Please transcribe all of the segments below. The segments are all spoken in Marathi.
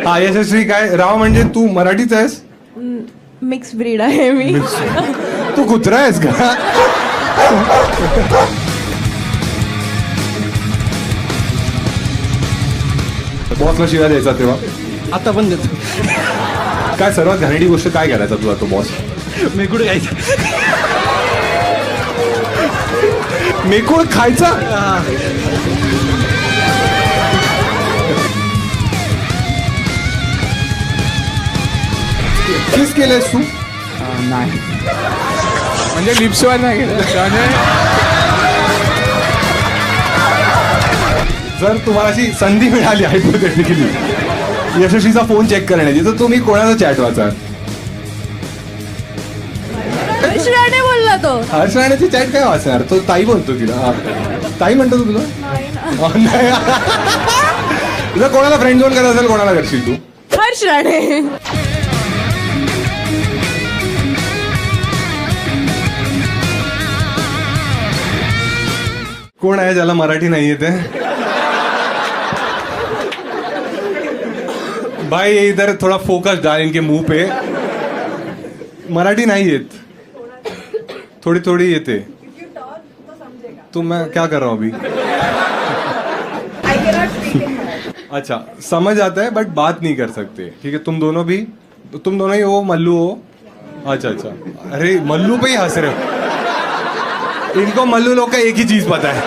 हा यशस्वी काय राव म्हणजे तू मराठीच आहेस? मिक्स ब्रीड आहे मी. तू कुत्रा आहेस का? बॉसला शिव्या द्यायचा तेव्हा आता पण देतो. काय सर्वात घाणेरडी गोष्ट काय करायचा तुला तो बॉस? मेकुड घ्यायचं. मेकुळ खायचा? किस केलंयस तू? नाही म्हणजे लिप्सवर नाही गेलं. जर तुम्हाला अशी संधी मिळाली हायपोथेटिकली यशस्वीचा फोन चेक करण्याची तर तुम्ही कोणाचा चॅट वाचा? हर्ष राणे बोलला तो. हर्ष राणेची चॅट काय वाचणार? तो ताई बोलतो तिला. हा. ताई म्हणतो तू तुला? नाही. तुला कोणाला फ्रेंड झोन करत असेल कोणाला करशील तू? हर्ष राणे. कोण आहे ज्याला मराठी नाही येते? भाई इधर थोड़ा फोकस डाल इनके मुंह पे. मराठी नहीं येत, थोड़ी थोड़ी येते. तो मैं क्या कर रहा हूँ अभी? अच्छा समझ आता है बट बात नहीं कर सकते. ठीक है तुम दोनों ही हो. मल्लू हो. अच्छा अच्छा. अरे मल्लू पे ही हंस रहे हो. इनको मल्लू लोग का एक ही चीज पता है.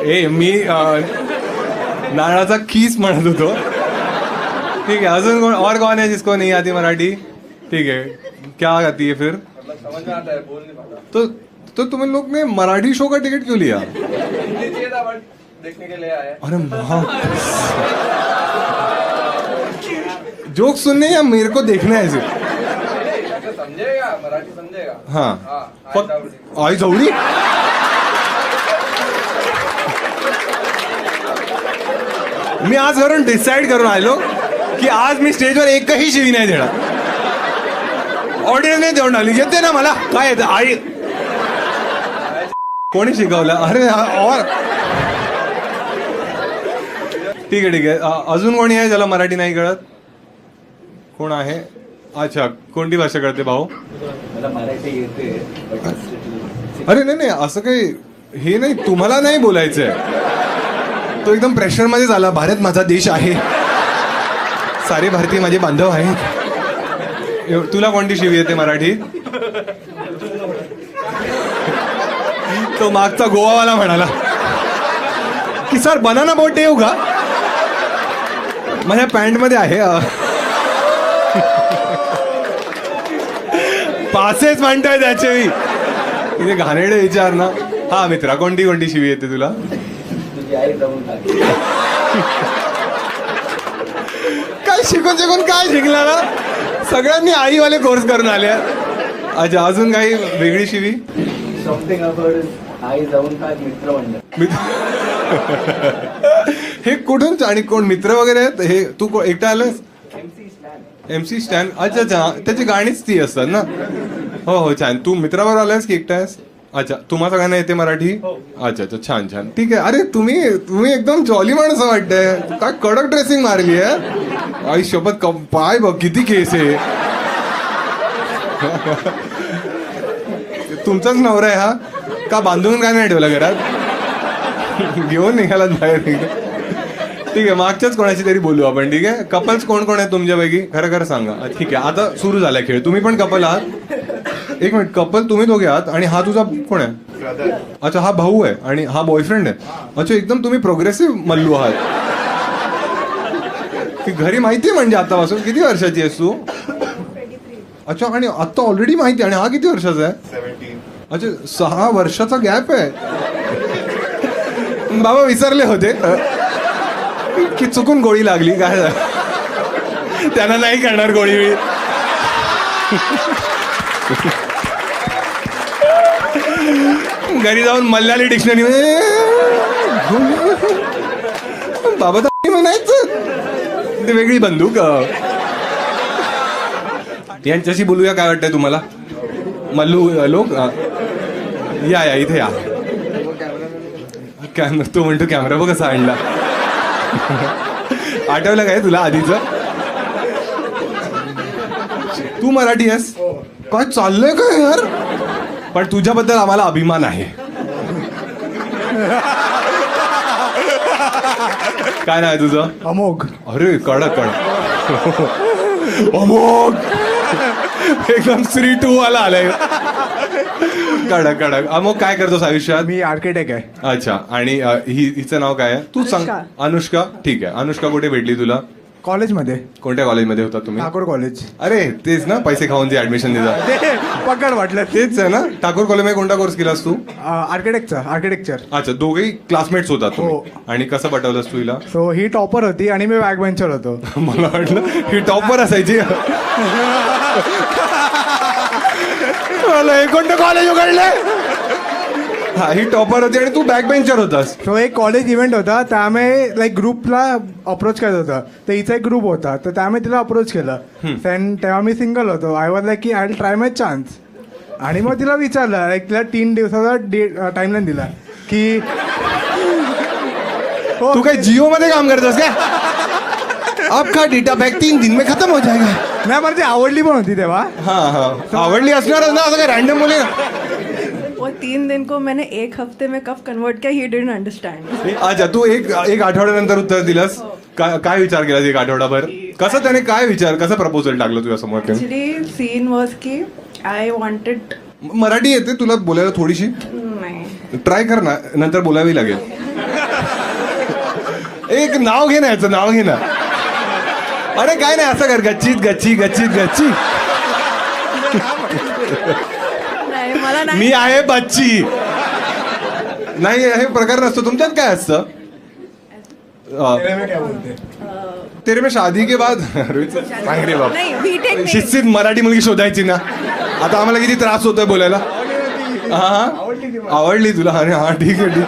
ए मी नारळाचा कीस म्हणत होतो. ठीक है अजून कौन और कौन है जिसको नहीं आती मराठी? ठीक है क्या आती है फिर? समझ में आता है, बोल नहीं पाता. तो तुम लोग ने मराठी शो का टिकट क्यों लिया? हिंदी चाहिए था बट देखने के लिए आए. अरे हाँ जोक सुनने या मेरे को देखना है सिर्फ? समझेगा मराठी समझेगा. हाँ आई जवळी. मी आज वरून डिसाइड करून आलो की आज मी स्टेजवर एकही शिवी नाही देणार. ऑडियन्स नाही देऊन आली. येते ना मला काय येतं? आई कोणी शिकवलं? अरे और ठीक आहे. अजून कोणी आहे ज्याला मराठी नाही कळत? कोण आहे? अच्छा कोणती भाषा कळते भाऊ? मला मराठी येते. अरे नाही असं काही हे नाही. तुम्हाला नाही बोलायचंय. तो एकदम प्रेशर मध्ये झाला. भारत माझा देश आहे, सारे भारतीय माझे बांधव आहेत. तुला कोणती शिवी येते मराठीत? तो मागचा गोवावाला म्हणाला की सर बनाना बोट येऊ का? माझ्या पॅन्ट मध्ये आहे. पासेस म्हणताय त्याचे. इथे घाणेरडे विचार ना. हा मित्रा कोणती शिवी येते तुला? काय शिकून काय शिकला ना? सगळ्यांनी आईवाले कोर्स करून आले. अच्छा अजून काही वेगळी शिवी? समथिंग अबाउट आई जाऊन काय मित्र म्हणलं. हे कुठून आणि कोण मित्र वगैरे आहेत? हे तू एकटा आलास? MC Stan. अच्छा अच्छा त्याची गाणीच ती असतात ना. हो छान. तू मित्रावर आलायस की एकटा आहेस? अच्छा तुम्हा सगळ्यांना येते मराठी? अच्छा अच्छा छान ठीक आहे. अरे तुम्ही एकदम जॉली माणसं वाटतंय. काय कडक ड्रेसिंग मारली आहे. आई शपथ पाय बघ किती केस आहे. तुमचाच नवरा आहे हा का? बांधून काय नाही ठेवला घरात? घेऊन निघालात बाहेर. ठीक आहे मागच्याच कोणाशी तरी बोलू आपण. ठीक आहे कपल्स कोण कोण आहे तुमच्यापैकी? खरं सांगा. ठीक आहे आता सुरू झाला खेळ. तुम्ही पण कपल आहात? एक मिनिट कपल तुम्ही दोघे आहात आणि हा तुझा कोण आहे? अच्छा हा भाऊ आहे आणि हा बॉयफ्रेंड आहे. अच्छा एकदम तुम्ही प्रोग्रेसिव्ह मल्लू आहात. की घरी माहितीये म्हणजे आतापासून? किती वर्षाची आहेस तू? अच्छा आणि आता ऑलरेडी माहिती. आणि हा किती वर्षाचा आहे? अच्छा 6 वर्षाचा गॅप आहे. बाबा विसरले होते की चुकून गोळी लागली काय? त्यांना नाही करणार गोळी. घरी जाऊन मल्याळी डिक्शनरी बाबा म्हणायचं. ते वेगळी बंदूक. यांच्याशी बोलूया काय वाटतंय तुम्हाला? मल्लू लोक या इथे या. तो म्हणतो कॅमेरा बघ कसा आणला. आठवलं काय तुला आधीच? तू मराठी आहेस? काय चाललंय काय यार? पण तुझ्याबद्दल आम्हाला अभिमान आहे. काय नाव आहे तुझं? अमोघ. अरे कडक कडक. अमोघ एकदम 3-2 वाला आलाय. कडक कडक. अमोघ काय करतोस आयुष्यात? मी आर्किटेक्ट आहे. अच्छा. आणि हिचं नाव काय आहे? तू सांग. अनुष्का. ठीक आहे. अनुष्का कुठे भेटली तुला? कॉलेजमध्ये. कोणत्या कॉलेजमध्ये होता तुम्ही? ठाकूर कॉलेज. अरे तेच ना, पैसे खाऊन जे ऍडमिशन देतात ते पकड वाटलं. तेच आहे ना. ठाकूर कॉलेजमध्ये कोणता कोर्स केलास तू? आर्किटेक्चर. अच्छा, दोघेही क्लासमेट्स होतात तुम्ही. हो. आणि कसं पटवलंस तू हिला? सो ही टॉपर होती आणि मी बॅक बेंचर होतो. मला वाटलं ही टॉपर असायची. मला हे कोणतं कॉलेज उघडलंय? हा, ही टॉपर होती आणि तू बॅक बेंचर होतास. सो एक कॉलेज इव्हेंट होता, त्यामुळे लाईक ग्रुपला अप्रोच करत होता. तर हिचा एक ग्रुप होता, तर त्यामुळे तिला अप्रोच केलं. तेव्हा मी सिंगल होतो. आय वॉज लाईक की I will try my chance. आणि मग तिला विचारलं, लाईक तिला 3 दिवसाचा टाइमलाईन दिला की तू काय जिओ मध्ये काम करतोस काय? आपका डेटा पॅक 3 दिन में खत्म हो जाएगा. नाही, मला ती आवडली पण होती तेव्हा. हा हा, आवडली असणारच ना. असं काय रॅन्डम बोले ना. वो 3 दिन को मैंने 1 हफ्ते में कब कन्वर्ट किया, ही डिडंट अंडरस्टैंड. अच्छा, तू एक आठवड्यानंतर उत्तर दिलंस. काय विचार केलास एक आठवडाभर? कसं त्याने काय विचार, कसं प्रपोजल टाकलं तुझ्या समोर? एक्चुअली सीन वाज की आय वांटेड. मराठी येते तुला बोलायला थोडीशी? नाही. ट्राय कर ना, नंतर बोलावी लागेल. एक नाव घे ना, याचं नाव घे ना. अरे काय नाही, असं कर. गच्चीत गच्ची गच्चीत गच्ची. नाही, मला नाही. मी आहे बच्ची. नाही, हे प्रकार नसतो तुमच्यात. काय असतं? तेरे में शादी के बाद. सांग रे बाप. नाही, बीटेक नाही. शिस्तीत मराठी मुलगी शोधायची ना. आता आम्हाला किती त्रास होतोय बोलायला. हा, आवडली तुला? अरे हा, ठीक आहे ठीक.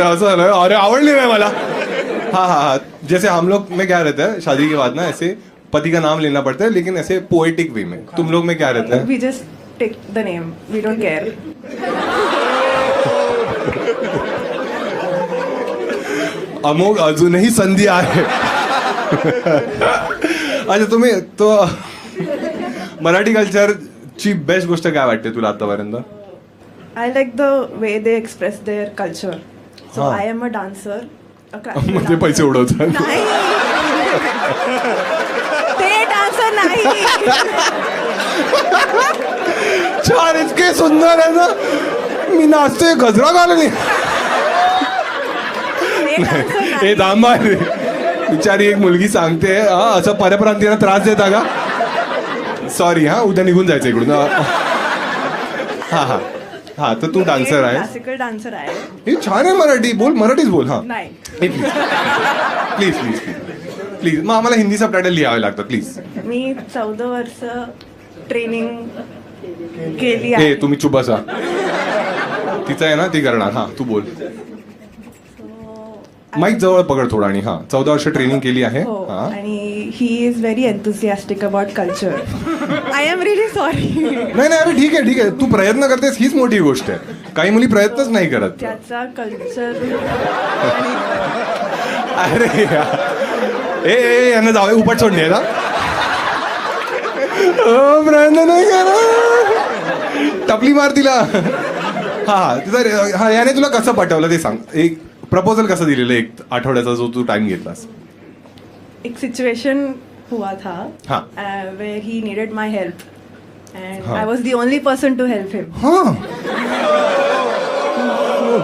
असं झालं. अरे आवडली नाही मला. हाँ हाँ हाँ, जैसे हम लोग में क्या रहता है शादी के बाद ना, ऐसे पति का नाम लेना पड़ता है, लेकिन ऐसे पोएटिक वे में. तुम लोग में क्या रहता है? We just take the name, we don't care. Amogh अजूनही संधी आहे. अच्छा, तुम्ही तो मराठी कल्चरची बेस्ट गोष्ट काय वाटते तुला आतापर्यंत? I like the way they express their culture. So हाँ. I am a dancer. A classical म्हणजे dancer. पैसे उडवतात. नाही. ते dancer नाही. छान, इतके सुंदर आहे ना. मी नाचतोय, गजरा घालून. ते dancer हे नाही. थांबा रे. बिचारी एक मुलगी सांगते, असं परप्रांतीयांना त्रास देता का? सॉरी हा, उद्या निघून जायचं इकडून. हा हा हा, तर तू डान्सर आहे. क्लासिकल डान्सर आहे. हे छान आहे. मराठी बोल, मराठीच बोल. हा नाही. Please please please please. मग आम्हाला हिंदी सबटायटल लिहावे लागतात प्लीज. मी 14 वर्ष ट्रेनिंग केली हे आहे. तुम्ही चुप बसा. तिचं आहे ना, ती करणार. हा, तू बोल. माईक जवळ पकड थोडा. आणि हा, 14 वर्ष ट्रेनिंग केली आहे. हो, हा, आणि he is very enthusiastic about culture. I am really sorry. नाही नाही, अरे ठीक आहे ठीक आहे. तू प्रयत्न करतेस हीच मोठी गोष्ट आहे. काही मुली प्रयत्नच नाही करत. त्याचा कल्चर. अरे यार. ए यांना जाऊ, उपट सोडणे आहे ना. प्रयत्न नाही करा. टपली मार तिला. हा तर हा, याने तुला कसं पटवलं ते सांग. एक प्रपोजल कसं दिलेलं एक आठवड्याचा जो तू टाइम घेतलास? एक सिचुएशन हुआ था हाँ. Where he needed my help and हाँ. I was the only person to help him. हा,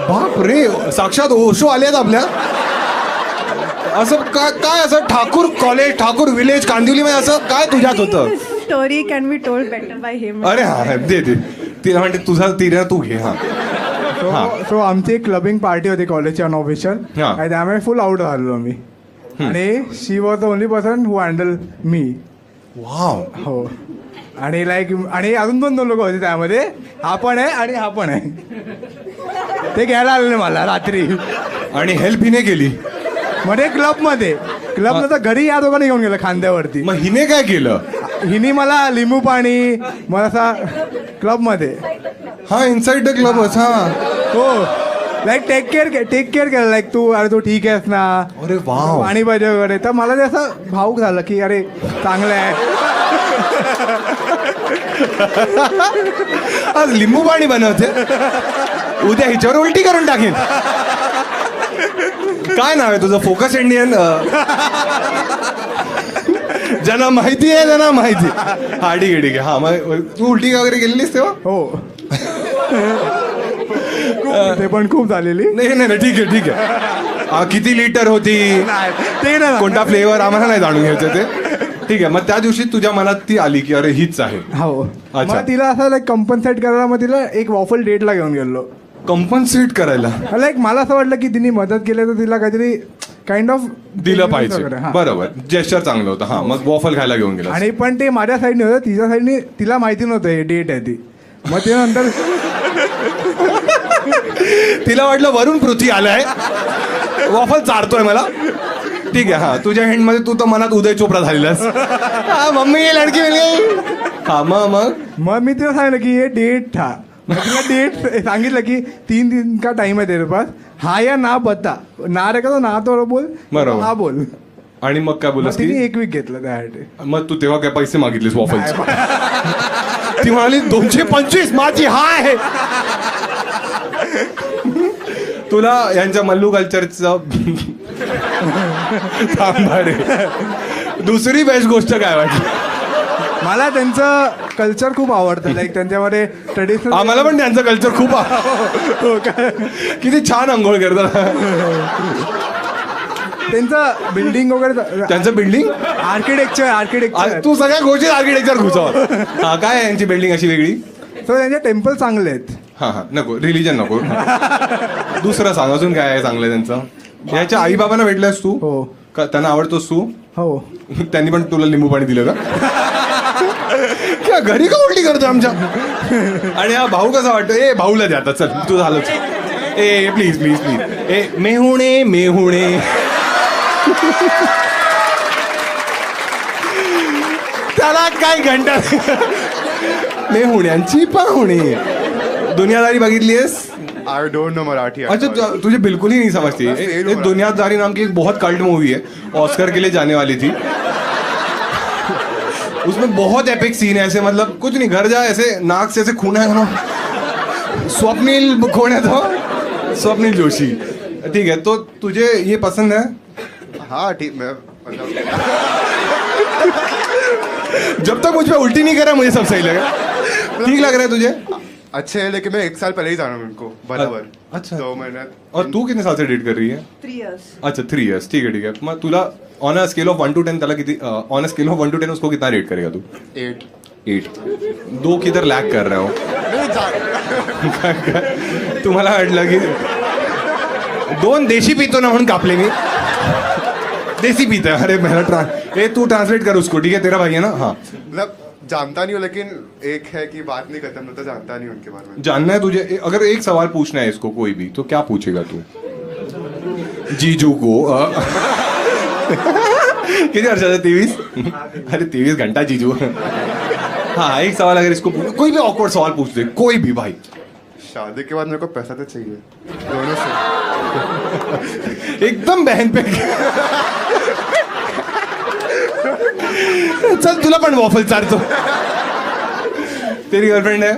बाप रे, साक्षात ओशो आल्यात आपल्या. असं काय असं ठाकूर कॉलेज, ठाकूर विलेज, कांदिवलीमध्ये असं काय तुझ्यात होतं? Story can be told better by him. अरे हा, दे दे. तिला म्हणते तुझा तिला तू घे. हा सो आमची एक क्लबिंग पार्टी होती कॉलेजची अनऑफिशियल. हा. आणि त्यामुळे फुल आउट झालो मी. आणि she was the only person who handle me. Wow. हो. आणि लाईक, आणि अजून 2 लोक होते त्यामध्ये. हा पण आहे आणि हा पण आहे. ते घ्यायला आलेले मला रात्री. आणि हेल्प हिने केली. म्हणजे क्लबमध्ये तर घरी या दोघांनी घेऊन गेलं खांद्यावरती. मग हिने काय केलं? हिनी मला लिंबू पाणी, मला असा क्लबमध्ये. हा, इनसाइड द क्लब. हा, हो. लाईक टेक केअर केलं लाईक तू अरे तू ठीक आहेस ना, अरे वाव. पाणी पाहिजे वगैरे. तर मला ते असं भाऊक झालं की अरे चांगलं आहे. आज लिंबू पाणी बनवते, उद्या हिच्यावर उलटी करून टाकेन. काय नाव आहे तुझं? Focus Indian. ज्यांना माहिती आहे त्यांना माहिती. हा ठीक आहे ठीक आहे. हा मग तू उलटी वगैरे गेलेलीस तेव्हा? हो. ते पण खूप झालेली. नाही नाही नाही, ठीक आहे ठीक आहे. किती लिटर होती, ते ना कोणता फ्लेवर आम्हाला नाही जाणून घ्यायचं ते. ठीक आहे. मग त्या दिवशी तुझ्या मनात ती आली की अरे हीच आहे. हो. अच्छा. मग तिला असं लाईक कंपन्सेट करायला मग तिला एक वॉफल डेटला घेऊन गेलो. कम्पन्सेट करायला लाईक मला असं वाटलं की तिने मदत केली तर तिला काहीतरी काइंड ऑफ दिलं पाहिजे. बरोबर, जेस्चर चांगलं होतं. हा मग वॉफल खायला घेऊन गेला. आणि पण ते माझ्या साईडने होतं, तिच्या साईडने तिला माहिती नव्हतं हे डेट आहे ती. मग ते नंतर तिला वाटलं वरून पृथ्वी आलाय, वॉफल चारतोय मला. ठीक आहे. हा तुझ्या हँड मध्ये तू तर मनात उदय चोपडा झालेलास. हा मम्मी ये लडकी मिल गई. हा मग मी तिला सांगितलं की हे डेट था. मग तिला डेट सांगितलं की 3 दिन का टाइम आहे तेरे पास, हा या ना बता. ना रे का तो ना तो बोल, बरोबर. हा बोल. आणि मग काय बोलस तिने की 1 वीक घेतलं त्यासाठी. मग तू तेव्हा काय पैसे मागितलेस वॉफलचे? ती म्हणाली 225 माझी हा आहे. तुला यांच्या मल्लू कल्चरचं थांबारे दुसरी बेस्ट गोष्ट काय वाटली? मला त्यांचं कल्चर खूप आवडतं. लाईक त्यांच्यामध्ये ट्रेडिशनल. आम्हाला पण त्यांचं कल्चर खूप किती छान अंघोळ करतात. त्यांचं बिल्डिंग वगैरे, त्यांचं बिल्डिंग आर्किटेक्चर. तू सगळ्या गोष्टी आर्किटेक्चर घुसव. हा काय आहे यांची बिल्डिंग अशी वेगळी? तर त्यांचे टेम्पल चांगले आहेत. हा हा नको, रिलीजन नको. दुसरं सांग, अजून काय आहे चांगलं त्यांचं? याच्या आई बाबांना भेटलास तू? हो. त्यांना आवडतोस तू? हो. त्यांनी पण तुला लिंबू पाणी दिलं का? क्या घरी का उलटी करतो आमच्या? आणि हा भाऊ कसा वाटतो? ए भाऊला द्या आता, चल तू झालंच. ए प्लीज प्लीज प्लीज. ए मेहुणे त्याला काय घंटा. मेहुण्यांची पाहुणे. दुनियादारी बघितलीस? I don't know Marathi. अच्छा तुझे बिल्कुल ही नहीं समझती. एक दुनियादारी नाम की एक बहुत कल्ट मूवी है, ऑस्कर के लिए जाने वाली थी. उसमें बहुत एपिक सीन है ऐसे, मतलब कुछ नहीं, घर जाए ऐसे नाक से ऐसे खून है ना. स्वप्निल कौन है तो? स्वप्निल जोशी. ठीक है, तो तुझे ये पसंद है? हाँ ठीक. मैं जब तक मुझ पे उल्टी नहीं करा मुझे सब सही लगा. ठीक लग रहा है तुझे? अच्छे है, लेकिन मैं 1 साल पहले ही जाना हूँ उनको बराबर. अच्छा. 2 महीने. और तू कितने साल से डेट कर रही है? 3 years. अच्छा 3 years. ठीक है. मग तुला on a scale of 1 to 10 त्याला किती, on a scale of 1 to 10 उसको कितना रेट करेगा तू? 8. 8. 2 किधर लॅक कर रहा हो. तुम्हाला वाटलं की 2 देशी पितो ना म्हणून कापले मी. देसी पीता है. अरे मेरा तू ट्रांसलेट कर उसको. ठीक है, तेरा भाई है ना? हाँ. मतलब जानता नहीं हूँ, लेकिन एक है कि बात नहीं करता, मैं तो जानता नहीं हूँ उनके बारे में. जानना है तुझे? अगर एक सवाल पूछना है इसको कोई भी, तो क्या पूछेगा तू? जीजू को किती वर्षाचा? 23. अरे 23 घंटा जीजू. हाँ एक सवाल अगर इसको कोई भी ऑकवर्ड सवाल पूछ दे, कोई भी भाई. शादी के बाद मेरे को पैसा तो चाहिए दोनों से. एकदम बहन पे. चल तुला पण वॉफल चारतो. तेरी गर्लफ्रेंड है?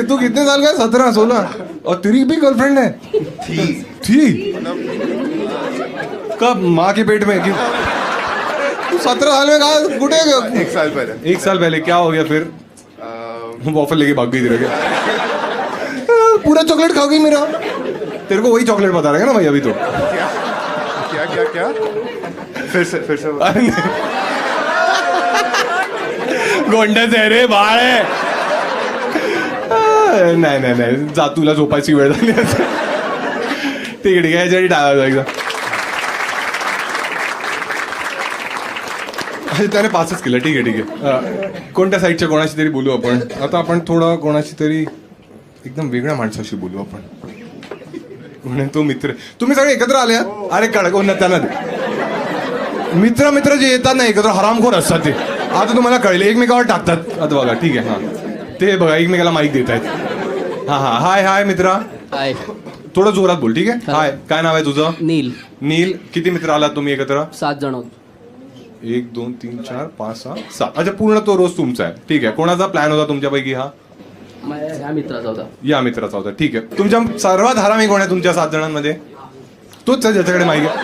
तू कितने साल का है? 17 16. और तेरी भी गर्लफ्रेंड है? थी. कब? माँ के पेट में? 17 साल में कहा? कुठे? 1 साल पहले. 1 साल पहले. क्या हो गया फिर? वॉफल लेके भाग गई तेरे के. पूरा चॉकलेट खा गई मेरा. तेरे को वही चॉकलेट बता रहा है ना भाई अभी तो. क्या फिर से गोंडच आहे रे बाळ आहे. नाही जा, तुला झोपायची वेळ झाली. ठीक आहे ह्याच्यासाठी टाळा एकदा. त्याने पासच केलं. ठीक आहे. कोणत्या साईडच्या कोणाशी तरी बोलू आपण आता. आपण थोडं कोणाशी तरी एकदम वेगळ्या माणसाशी बोलू आपण. तो मित्र. तुम्ही सगळे एकत्र आले आहात? अरे कडक त्यांना दे. मित्र जे येतात ना एकत्र हरामखोर असतात ते. आता तुम्हाला कळले, एकमेकावर टाकतात. आता बघा. ठीक आहे. हा ते बघा एकमेकाला माईक देत आहेत. हा हा हाय हाय मित्रा, हाय. थोडं जोरात बोल ठीक आहे. हाय, काय नाव आहे तुझं? नील. नील. किती मित्र आलात तुम्ही एकत्र? 7 जण आहोत. 1 2 3 4 5 6 7. अच्छा, पूर्ण तो रोज तुमचा आहे. ठीक आहे. कोणाचा प्लॅन होता तुमच्यापैकी हा? ह्या मित्राचा होता. या मित्राचा होता. ठीक आहे. तुमच्या सर्वात हरामी कोण आहे तुमच्या 7 जणांमध्ये? तोच आहे ज्याच्याकडे माहिती आहे.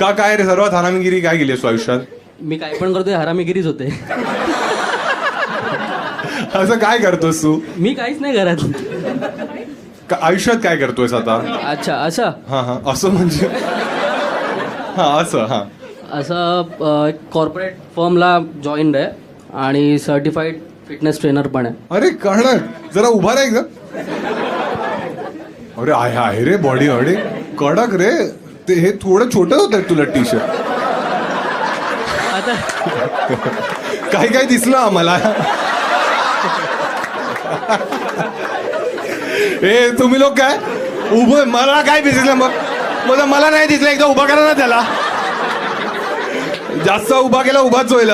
का काय रे, सर्वात हरामीगिरी काय केली तू आयुष्यात? मी काय पण करतोय, हरामीगिरीच होते. असं काय करतोस तू? मी काहीच नाही करत. आयुष्यात काय करतोयस आता? अच्छा, असं हा हा असं म्हणजे हा असं हा असं कॉर्पोरेट फर्मला जॉईन आहे आणि सर्टिफाईड फिटनेस ट्रेनर पण आहे. अरे कळणार, जरा उभा राह एकदा. अरे आहे रे बॉडी वॉडी कडक रे. ते हे थोडं छोटं होत तुला टी शर्ट. आता काही काही दिसलं आम्हाला. ए तुम्ही लोक काय उभं, मला काय दिसलं मग मला नाही दिसलं. एकदा उभा करा ना त्याला. जास्त उभा केला उभाच होईल.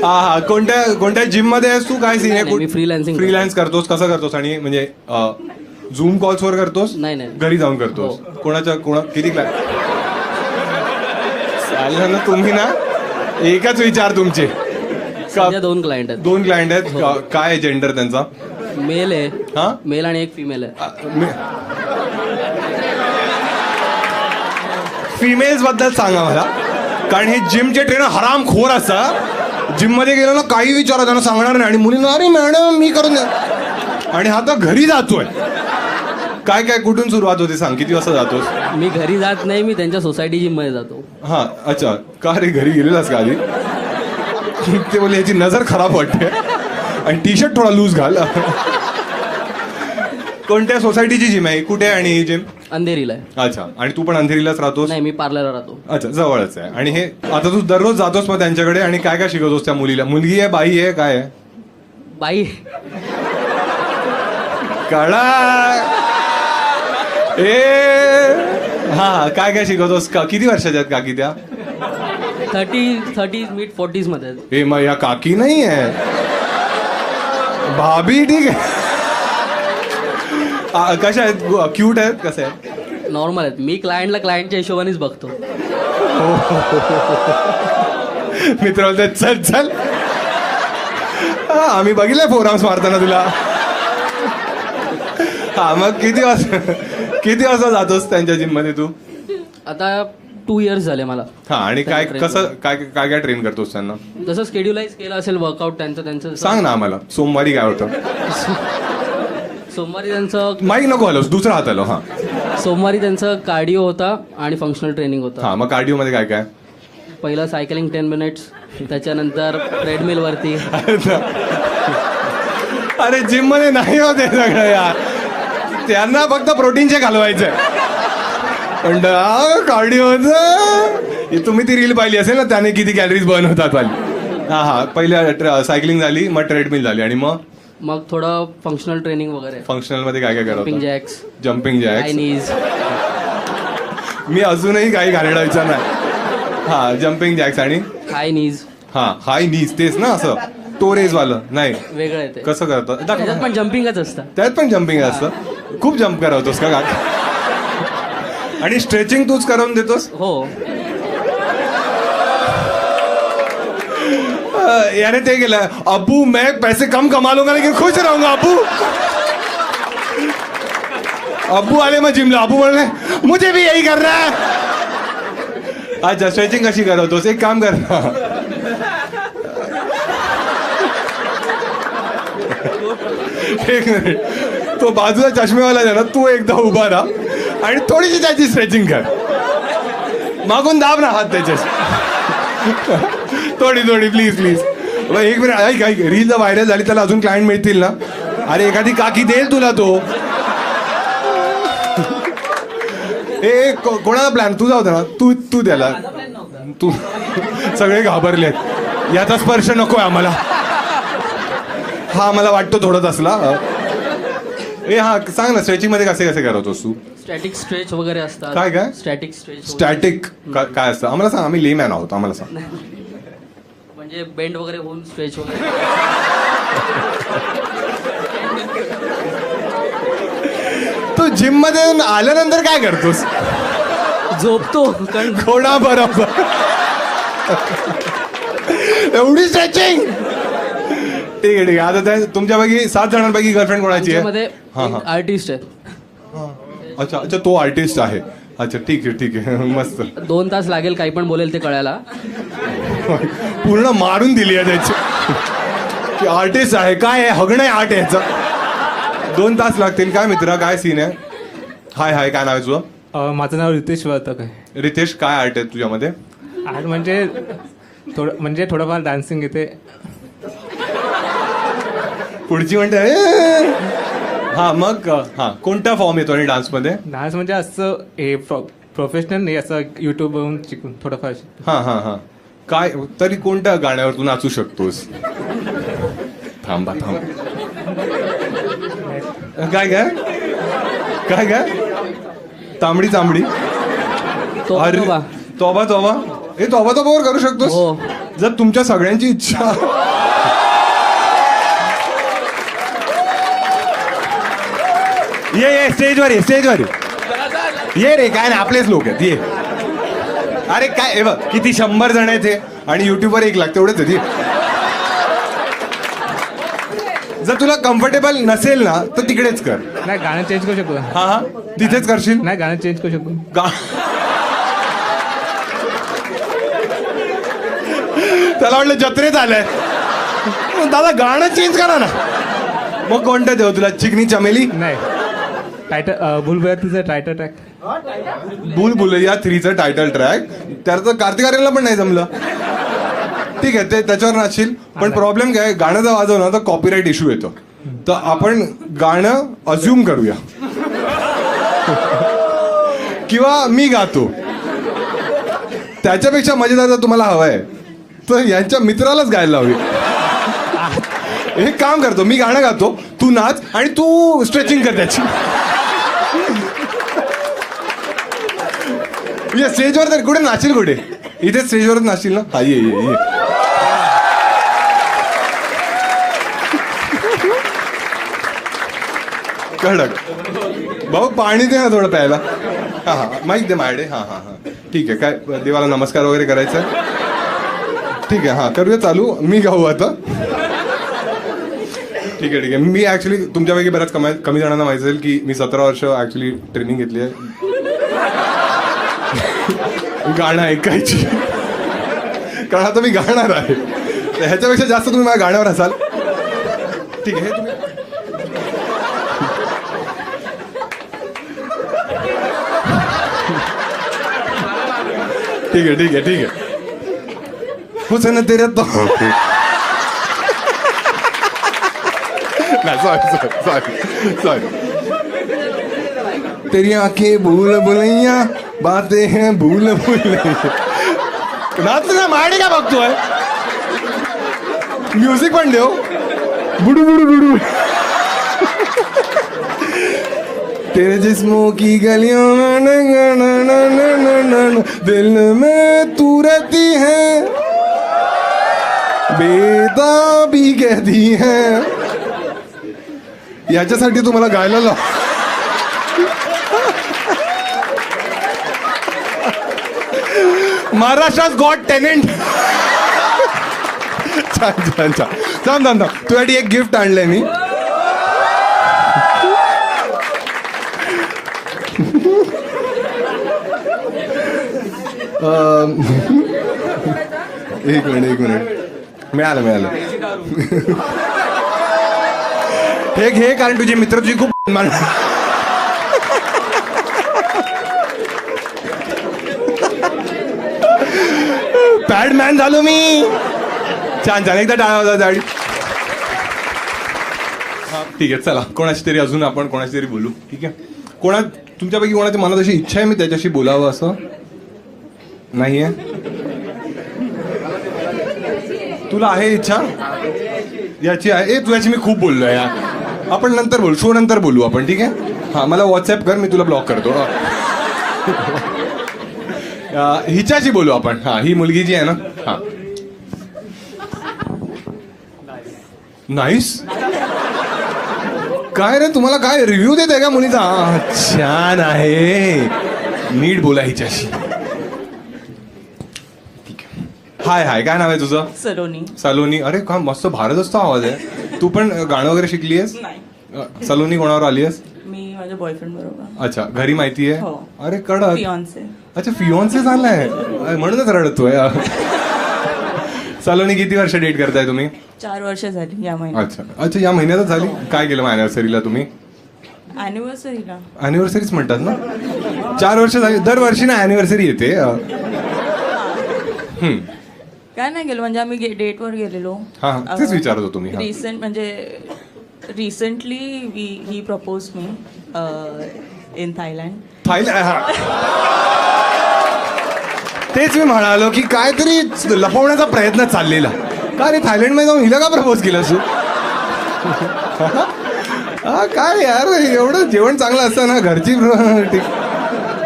हा हा कोणत्या जिम मध्ये आहेस तू? काय सीन नाही, मी आहे? freelancing फ्रीलान्स करतोस? कसं करतोस? आणि म्हणजे झूम कॉल्स वर करतोस? नाही. घरी जाऊन करतोस? कोणा किती क्लास? चालेल ना, तुम्ही ना एकच विचार तुमचे. सध्या 2 क्लायंट आहेत. 2 क्लायंट आहेत. काय जेंडर त्यांचा? मेल आहे. हा? मेल आणि एक फिमेल आहे. फिमेल्स बद्दल सांगा मला, कारण हे जिमचे ट्रेनर हरामखोर असतात. जिम मध्ये गेलो ना काही विचारा त्यांना सांगणार नाही. आणि मुलींना अरे मॅडम मी करून द्या. आणि हा तर घरी जातोय. काय कुठून सुरुवात होते सांग? किती वाजता जातोस? मी घरी जात नाही, मी त्यांच्या सोसायटी जिम मध्ये जातो. हा अच्छा. का रे, घरी गेलेलास का आधी? ते बोले याची नजर खराब वाटते आणि टी शर्ट थोडा लूज घाल. कोणत्या सोसायटीची जिम आहे? कुठे आहे? आणि ही जिम अंधेरीला आहे. अच्छा. आणि तू पण अंधेरीलाच राहतोस? नाही, मी पार्लरला राहतो. अच्छा, जवळच आहे. आणि हे आता तू दररोज जातोस मग त्यांच्याकडे, आणि काय शिकवतोस त्या मुलीला? मुलगी आहे, बाई आहे, काय आहे? बाई. कळा ए हा काय शिकवतोस? किती वर्षाच्या आहेत काकी त्या? 30 मिड 40s मध्ये आहेत. ए मग या काकी नाही आहे, भाभी. ठीक आहे. कशा आहेत? क्यूट आहेत? कसे आहेत? नॉर्मल आहेत. मी क्लायंटच्या हिशोबानेच बघतो. मित्र बोलतात चल. आम्ही बघितलंय फोरम्स मारताना तुला. हा मग किती वाजता जातोस त्यांच्या जिम मध्ये तू? आता 2 इयर्स झाले मला. हा. आणि काय कसं काय ट्रेन करतोस त्यांना? जसं शेड्युलाइज केलं असेल वर्कआउट त्यांचं सांग ना आम्हाला. सोमवारी काय होतं? सोमवारी त्यांचं माईक नको हलवस, दुसरा हात हलव. हा. सोमवारी त्यांचं कार्डिओ होता आणि फंक्शनल ट्रेनिंग होता. हा. मग कार्डिओ मध्ये काय? पहिलं सायकलिंग 10 मिनिट्स, त्याच्यानंतर ट्रेडमिल वरती. अरे जिम मध्ये नाही होते सगळं यार. त्यांना फक्त प्रोटीन शेक घालवायचंय. पण कार्डिओ तुम्ही ती रील पाहिली असेल ना, त्याने किती कॅलरीज बर्न होतात वाली. हा. पहिल्या सायकलिंग झाली, मग ट्रेडमिल झाली, आणि मग थोडं फंक्शनल ट्रेनिंग वगैरे. फंक्शनल मध्ये काय करत? Jumping Jacks. चायनीज. मी अजूनही काही घालवायचं नाही. हा. जम्पिंग जॅक्स आणि हाय नीज. हा. हाय नीज. तेच ना, असं तो रेज वालं नाही? वेगळं आहे ते. कसं करतात? त्याच्यात पण जम्पिंगच असतं. त्यात पण जम्पिंग असतं? खूप जम्प करवतोस का? आणि स्ट्रेचिंग तूच करून देतोस? हो. याने ते केलं, अबू मैं पैसे कम कमा लूंगा लेकिन खुश रहूंगा अबू. अबू आले मग जिमला. अबू बोलले मुझे भी यही करना है. अच्छा. स्ट्रेचिंग कशी करवतोस? एक काम कर ना. एक मिनिट. तो बाजूला चष्मेवाला आहे ना, तू एकदा उभा राहा आणि थोडीशी त्याची स्ट्रेचिंग कर. मागून दाब ना हात त्याच्या. थोडी प्लीज. एक मिनिट ऐक. रील जर व्हायरल झाली त्याला अजून क्लायंट मिळतील ना? अरे एखादी काकी देईल तुला तो. ए कोणाचा प्लॅन? तुझा होता ना? तू त्याला. तू सगळे घाबरलेत. याचा स्पर्श नकोय आम्हाला. हा मला वाटतो थोडंच असला. ए हा सांग ना, स्ट्रेचिंग मध्ये कसे करतोस तू? स्टॅटिक स्ट्रेच वगैरे असतात. काय? Static stretch. स्टॅटिक काय असतं? आम्हाला सांग, आम्ही लेमॅन आहोत, आम्हाला सांग. म्हणजे बेंड वगैरे होऊन स्ट्रेच वगैरे. तू जिम मध्ये आल्यानंतर काय करतोस? झोपतो कारण कोणा बरोबर एवढी स्ट्रेचिंग. ठीक आहे ठीक आहे. आता त्या तुमच्यापैकी 7 जणांपैकी गर्लफ्रेंड कोणाची आहे? मध्ये हा, हा. आर्टिस्ट आहे. अच्छा अच्छा, तो आर्टिस्ट आहे. अच्छा ठीक आहे ठीक आहे. मस्त. 2 तास लागेल काही पण बोलेल ते कळायला. पूर्ण मारून दिली आहे त्याची की आर्टिस्ट आहे. काय आहे? हगणं आहे आर्ट याचं. 2 तास लागतील. काय मित्रा, काय सीन आहे? हाय हाय, काय नाव आहे तुझं? माझं नाव रितेश वर्तक आहे. रितेश, काय आर्ट आहे तुझ्यामध्ये? आर्ट म्हणजे थोडंफार डान्सिंग येते. पुढची म्हणते हा, मग हा कोणता फॉर्म येतो आणि डान्समध्ये? डान्स म्हणजे असं हे प्रोफेशनल नाही, असं यूट्यूबवरून शिकून थोडंफार हा हा हा. काय तरी कोणत्या गाण्यावर तू नाचू शकतोस? थांबा थांबा. काय काय काय काय? तांबडी तांबडी. अरे तो तोबा तोबा. हे तोबा तोबावर करू शकतोस हो. जर तुमच्या सगळ्यांची इच्छा. ये स्टेजवर ये, स्टेजवर ये रे. काय नाही, आपलेच लोक आहेत. ये. अरे काय, हे बघ किती 100 जण आहेत हे, आणि युट्यूबवर 1 लाख तेवढेच आहेत. ये. जर तुला कम्फर्टेबल नसेल ना तर तिकडेच कर. नाही, गाणं चेंज करू शकतो. हा हा, तिथेच करशील. नाही, गाणं चेंज करू शकतो. त्याला वाटलं जत्रेत आलंय. दादा गाणं चेंज करा ना. मग कोणतं देऊ तुला? चिकनी चमेली? नाही, टायटल भूलभुलैयाचं टायटल ट्रॅक. भूलभुलैया 3चं टायटल ट्रॅक. त्याचं कार्तिक आर्यनला पण नाही जमलं. ठीक आहे, ते त्याच्यावर नाचशील. पण प्रॉब्लेम काय, गाणं जर वाजवलं तर कॉपीराईट इश्यू येतो. तर आपण गाणं अज्युम करूया किंवा मी गातो. त्याच्यापेक्षा मजेदार जर तुम्हाला हवंय तर यांच्या मित्रालाच गायला हवी. हे काम करतो, मी गाणं गातो, तू नाच आणि तू स्ट्रेचिंग कर त्याची. स्टेजवर तर कुठे नाचील? कुठे? इथे स्टेजवरच नाचील ना? हा, ये ये ये. कडक. भाऊ पाणी दे ना थोडं प्यायला. हा हा, माईक दे माझ्याकडे. हा हा हा, ठीक आहे. काय देवाला नमस्कार वगैरे करायचा? ठीक आहे, हा करूया चालू. मी गाऊ आता. ठीक आहे ठीक आहे. मी ऍक्च्युली तुमच्यापैकी बऱ्याच कमी जणांना माहिती असेल की मी 17 वर्ष ऍक्च्युली ट्रेनिंग घेतली आहे गाणं ऐकायची. कारण आता मी गाणार आहे. तर ह्याच्यापेक्षा जास्त तुम्ही माझ्या गाण्यावर असाल. ठीक आहे. हे तुम्ही ठीक आहे ठीक आहे ठीक आहे. हुसन तेरे तो सॉरी. तेरी आंखें भूल भुलैया, बातें हैं भूल भुलैया. नाच ना, माडे का बघतोय? म्युझिक पण देव. बुडू बुडू बुडू. तेरे जिस्मों की गलियों में दिल में तू रहती है, बेताबी कहती है. याच्यासाठी तुम्हाला गायला लाव. महाराष्ट्रात गॉट टेनेंट. छान छान छान. थांब थांब थांब, तुझ्यासाठी एक गिफ्ट आणलंय मी. एक मिनिट मिळालं. हे घे, कारण तुझे मित्र तुझी खूप पॅडमॅन झालो मी. छान छान. एकदा टाळा होता दाढी. हा ठीक आहे, चला कोणाची तरी अजून आपण कोणाची तरी बोलू. ठीक आहे. तुमच्यापैकी कोणाची मनात अशी इच्छा आहे मी त्याच्याशी बोलावं असं? नाहीये? तुला आहे इच्छा? याची आहे. तू याची मी खूप बोललोय यार. आपण नंतर बोलू, शो नंतर बोलू आपण. ठीक आहे. हा, मला व्हॉट्सअप कर, मी तुला ब्लॉक करतो. हिच्याशी बोलू आपण. हा, ही मुलगी जी आहे ना. हा नाईस. काय रे तुम्हाला काय रिव्ह्यू देत आहे का मुलीचा? छान आहे, नीट बोला हिच्याशी. ठीक आहे. हाय हाय, काय नाव आहे तुझं? सलोनी. सलोनी. अरे का मस्त भारदस्त आवाज आहे. तू पण गाणं वगैरे शिकली आहेस? नाही, सलोनी कोणावर आली आहेस? मी माझ्या बॉयफ्रेंड बरोबर. अच्छा, घरी माहिती आहे? हो. अरे कडक. फियॉन्से. अच्छा, फियोन्से झालाय म्हणूनच रडतोय. सलोनी किती वर्ष डेट करताय तुम्ही? 4 वर्ष झाली या महिन्यात. अच्छा अच्छा, या महिन्यातच झाली. काय केलं मग अॅनिव्हर्सरीला तुम्ही? अॅनिव्हर्सरीला अॅनिव्हर्सरीच म्हणतात ना. 4 वर्ष झाली, दरवर्षी ना अॅनिव्हर्सरी येते. काय नाही केलं, म्हणजे आम्ही डेटवर गेलेलो. हा, तेच विचारत होतो मी. हा. रिसेंट म्हणजे recently he propose me in Thailand. Thailand. तेच मी म्हणालो की काहीतरी लपवण्याचा प्रयत्न चाललेला. का रे थायलंड मध्ये जाऊन हिला का प्रपोज केलं तू? हा काय यार, एवढं जेवण चांगलं असतं ना घरची.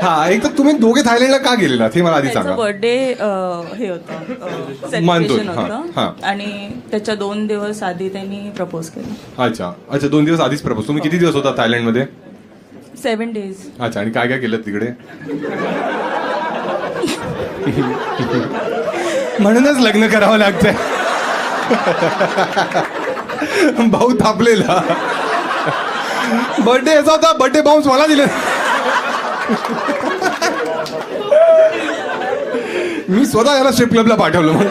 हा, एक तर तुम्ही दोघे थायलंडला का गेलेला हे मला आधी सांगा. बर्थडे हे होतं, मानतो. सेलिब्रेशन हा, होतं हा. आणि त्याच्या 2 दिवस आधी त्यांनी प्रपोज केलं. अच्छा अच्छा, 2 दिवस आधीच प्रपोज. तुम्ही किती दिवस होता थायलंडमध्ये? 7 days. अच्छा, आणि काय काय केलं तिकडे? म्हणूनच लग्न करावं लागतंय. भाऊ थापलेला. बर्थडे याचा होता, बर्थडे बाउन्स मला दिले. मी स्वतः याला स्ट्रिप क्लबला पाठवलं मग.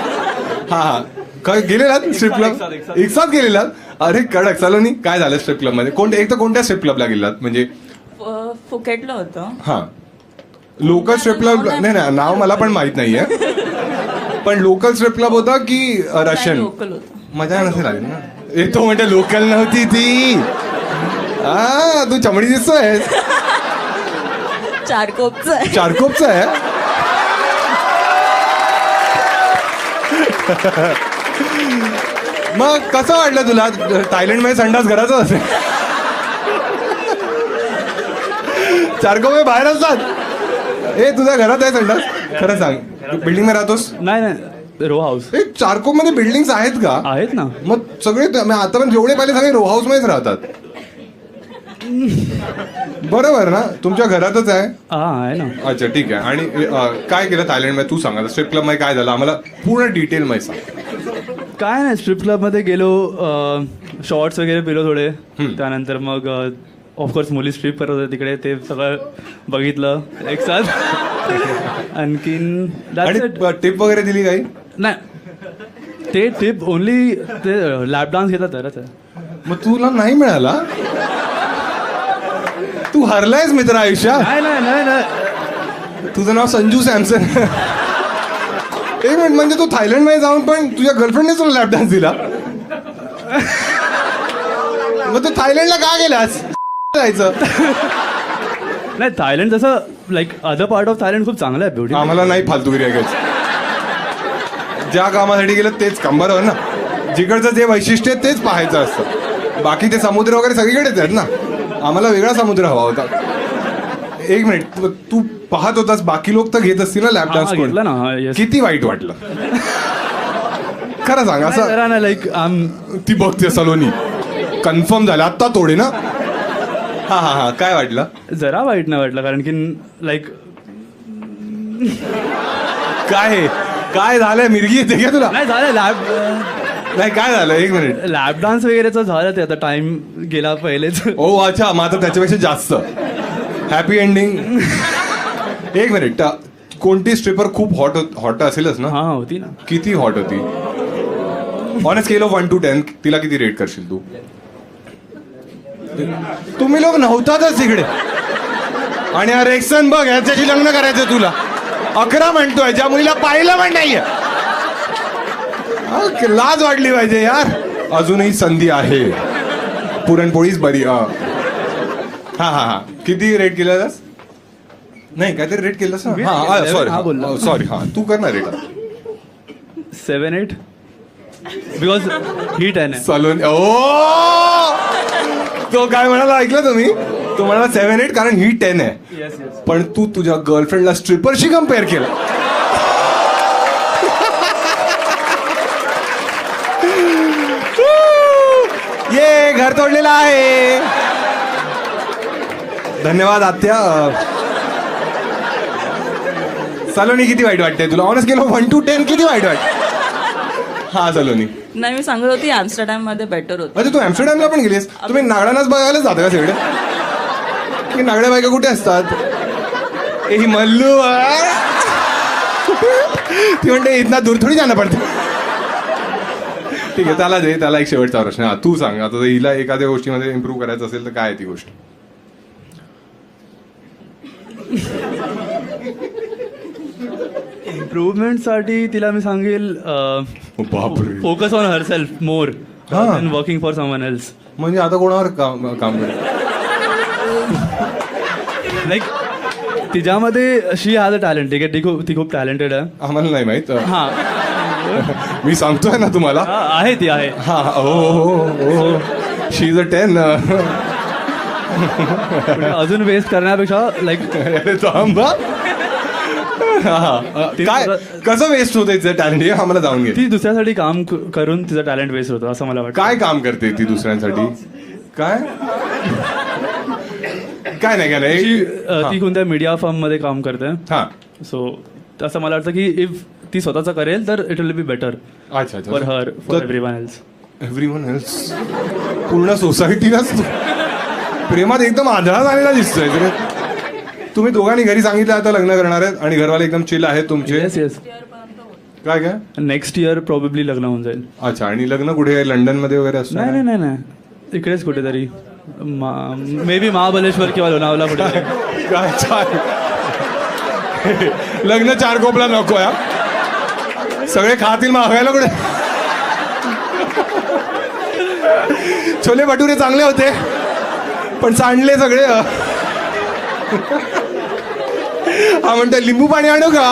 हा हा, काय गेलेला स्ट्रिप क्लब? एक साथ गेलेला? अरे कडक. सलोनी काय झालं स्ट्रिप क्लब मध्ये? एक तर कोणत्या स्ट्रिप क्लबला गेलात म्हणजे? फुकेटला होतं. हा, लोकल स्ट्रिप क्लब. नाही नाही, नाव मला पण माहित नाहीये. पण लोकल स्ट्रिप क्लब होता की रशियन? लोकल होतं. मजा नसेल आली ना. येतो म्हणजे लोकल नव्हती ती. हा, तू चमडी दिसतोय. चारकोपचं आहे. चारकोपचं आहे. मग कसं वाटलं तुला? थायलंड मध्ये संडास घराचं असेल. चारकोप हे बाहेर असतात. ए, तुझ्या घरात आहे संडास? खरं सांग, बिल्डिंग मध्ये राहतोस? नाही नाही, रो हाऊस ए, चारकोप मध्ये बिल्डिंग आहेत का? आहेत ना. मग सगळे आता पण जेवढे पाहिले सगळे रो हाऊस मध्येच राहतात. बरोबर ना? तुमच्या घरातच आहे? हा आहे ना. अच्छा, ठीक आहे. आणि काय केलं थायलंड मध्ये? तू सांगा, स्ट्रिप क्लब मध्ये काय झालं? आम्हाला पूर्ण डिटेल मध्ये सांग. काय नाही, स्ट्रिप क्लबमध्ये गेलो, शॉर्ट्स वगैरे पिलो थोडे. त्यानंतर मग ऑफकोर्स मुली स्ट्रिप करत होते तिकडे, ते सगळं बघितलं एक साथ. आणखीन टिप वगैरे दिली काही? नाही, ते टिप ओनली ते लॅप डान्स घेतात तरच आहे. मग तुला नाही मिळाला? तू हरलायस मित्र आयुष्यात. नाही नाही नाही नाही, तुझं नाव संजू सॅमसन. एक मिनिट, म्हणजे तू थायलंड मध्ये जाऊन पण तुझ्या गर्लफ्रेंडने तुला लॅप डान्स दिला? मग तू थायलंडला का गेलास? जायचं नाही, थायलंड जसं like other part of Thailand खूप चांगलं आहे, ब्युटी. आम्हाला नाही फालतूगिरी ऐकायची. ज्या कामासाठी गेलं तेच काम, बरोबर ना? जिकडचं जे वैशिष्ट्य आहे तेच पाहायचं असतं. बाकी ते समुद्र वगैरे सगळीकडेच आहेत ना. आम्हाला वेगळा समुद्र हवा होता. एक मिनिट, तू पाहत होतास, बाकी लोक तर घेत असतील ना लॅप डान्स? घेतलं ना. yes. किती वाईट वाटलं खरं सांग? असं नाही लाईक ती बघते सलोनी, कन्फर्म झालं आत्ता तोडे ना. हा हा हा, काय वाटलं? जरा वाईट नाही वाटलं, कारण की लाईक काय झालंय? मिरगी येते का तुला? नाही झालं लॅब नाही, काय झालं? एक मिनिट. लॅप डान्स वगैरेचं झालं, ते आता टाइम गेला पहिलेच. ओ अच्छा, मग आता त्याच्यापेक्षा जास्त हॅपी एंडिंग. एक मिनिट, कोणती स्ट्रिपर खूप हॉट असेलच ना? हा होती ना. किती हॉट होती? On a scale of 1 to 10 तिला किती रेट करशील तू? तुम्ही लोक नव्हतातच तिकडे. आणि हा रेक्सन बघ, ह्याच्याशी लग्न करायचं तुला. 11 म्हणतोय, ज्या मुलीला पाहिलं पण नाहीये. लाज वाटली पाहिजे यार. अजूनही संधी आहे, पुरणपोळीच बरी. हा हा हा, किती रेट केलास? नाही, काहीतरी रेट केलंस ना? हा सॉरी सॉरी, हा तू कर ना रेट. 7-8 बिकॉज ही 10 आहे. सलोनी. ओ, तो काय म्हणाला ऐकलं तुम्ही? तो म्हणाला 7-8 कारण ही 10 आहे. पण तू तुझ्या गर्लफ्रेंडला स्ट्रिपरशी कम्पेअर केलं. घर तोडलेलं आहे. धन्यवाद आत्या. सलोनी किती वाईट वाटते तुला? ऑनर्स केलं 1 to 10 किती वाईट वाटते? हा सलोनी. नाही, मी सांगत होती आमस्टरडॅम मध्ये बेटर होतं. अच्छा, तू ॲम्स्टरडॅमला पण गेलीस? तुम्ही नागड्यानाच बघायला जाता का सगळे? की नागड्या बायका कुठे असतात? ए, ही मल्लू ती म्हणते इथना दूर थोडी जाणं पडते. ठीक आहे, त्याला दे. त्याला एक शेवटचा प्रश्न. हा, तू सांग आता. हिला एखाद्या गोष्टीमध्ये इम्प्रूव्ह करायचं असेल तर काय आहे ती गोष्ट? इम्प्रूव्हमेंटसाठी तिला मी सांगेल बापरे. Focus on her self more than working for someone else. म्हणजे आता कोणावर काम करेल? लाईक तिच्यामध्ये शी हॅज अ टॅलेंट. ठीक आहे, ती खूप टॅलेंटेड आहे. आम्हाला नाही माहित. हां मी सांगतोय ना तुम्हाला. आहे ती आहे. हा, हो, शी इज अ 10. अजून वेस्ट करण्यापेक्षा लाईक अरे थांबा. काय कसं वेस्ट होतं तिचं टॅलेंट हे आम्हाला जाऊन घे. ती दुसऱ्यासाठी काम करून तिचं टॅलेंट वेस्ट होतं असं मला वाटतं. काय काम करते ती दुसऱ्यांसाठी? काय काय नाही. ती कोणत्या मीडिया फर्म मध्ये काम करते. हा, सो असं मला वाटतं की इफ ती स्वतःचं करेल तर इट विल बी बेटर अच्छा for her for everyone else. Everyone else. पूर्ण सोसायटीलाच प्रेमात एकदम आंधळा झालेला दिसतोय. तुम्ही दोघांनी घरी सांगितलं आता लग्न करणार आहेत आणि घरवाले एकदम चिल आहेत तुमचे? Yes yes. काय नेक्स्ट इयर प्रॉब्ली लग्न होऊन जाईल. अच्छा. आणि लग्न कुठे? लंडन मध्ये वगैरे असतं? नाही नाही नाही नाही इकडेच कुठेतरी मे बी महाबलेश्वर किंवा लोणावळा कुठे. काय छान. लग्न 4 कोपला नको या. सगळे खातील मागायला कुठे. छोले भटुरे चांगले होते पण सांडले सगळे. हा म्हणतो लिंबू पाणी आणू का?